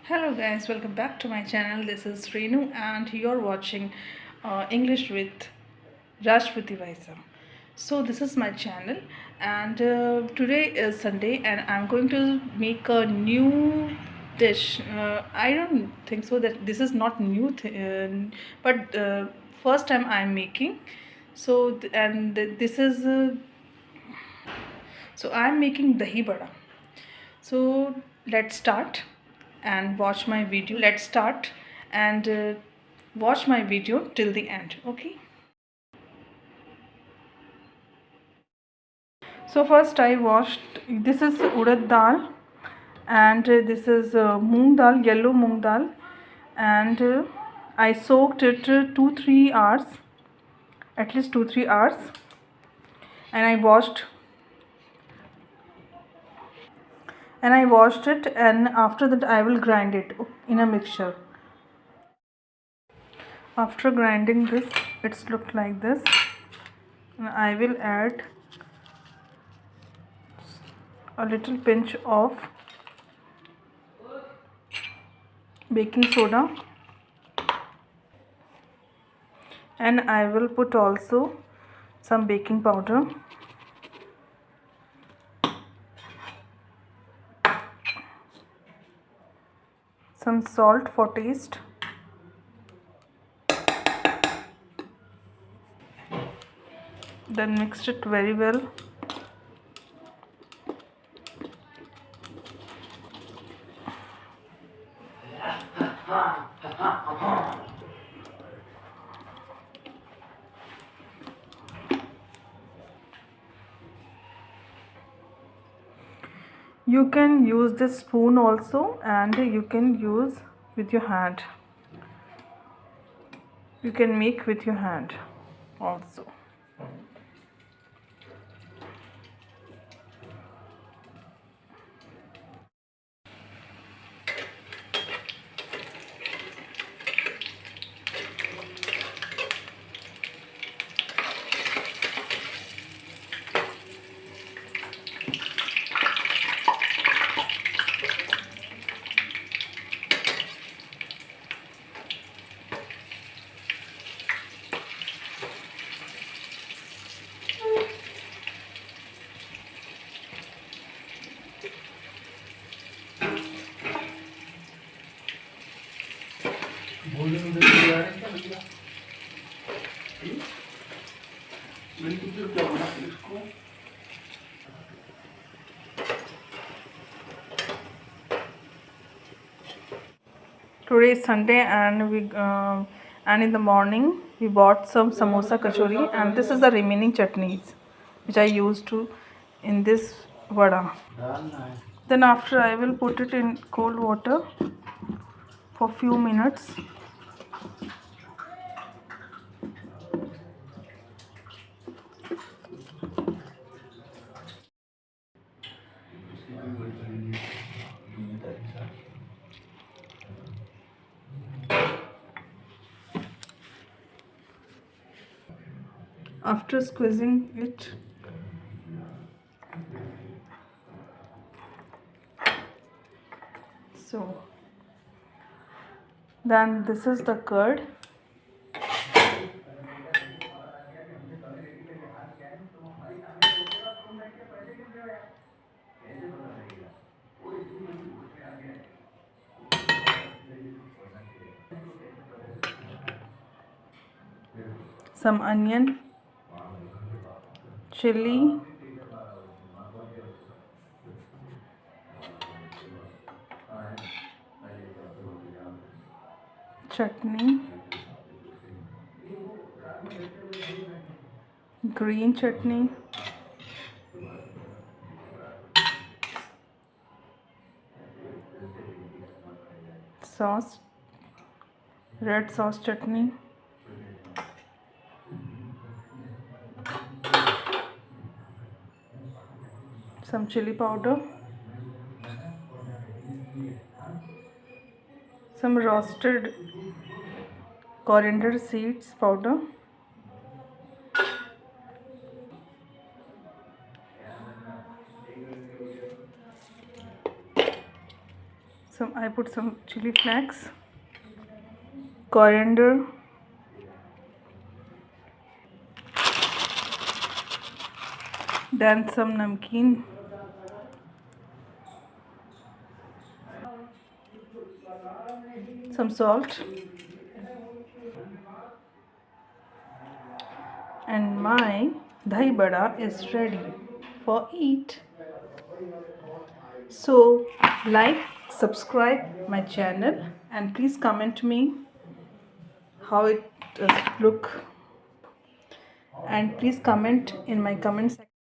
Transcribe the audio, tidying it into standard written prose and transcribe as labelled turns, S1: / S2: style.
S1: Hello guys, welcome back to my channel. This is Renu and you're watching English with Rajputi Vaisa. So this is my channel and today is Sunday and I'm going to make a new dish. I don't think so that this is not new but first time I'm making. This is so I'm making dahi bada. So let's start and watch my video. Let's start and watch my video till the end. Okay. So first I washed. This is urad dal, and this is moong dal, yellow moong dal, and I soaked it 2-3 hours, at least 2-3 hours, and I washed it, and after that I will grind it in a mixture. After grinding this, it's looked like this. And I will add a little pinch of baking soda, and I will put also some baking powder, some salt for taste, then mix it very well. You can use this spoon also, and you can use with your hand. You can make with your hand also. Today is Sunday, and in the morning we bought some samosa kachori, and this is the remaining chutneys which I used to in this vada. Then after I will put it in cold water for few minutes. After squeezing it, so then this is the curd. Some onion, chili, chutney, green chutney, sauce, red sauce chutney, some chili powder, some roasted coriander seeds powder, some I put some chili flakes, coriander, then some namkeen, some salt, and my dahi vada is ready for eat. So like, subscribe my channel, and please comment me how it look, and please comment in my comment section.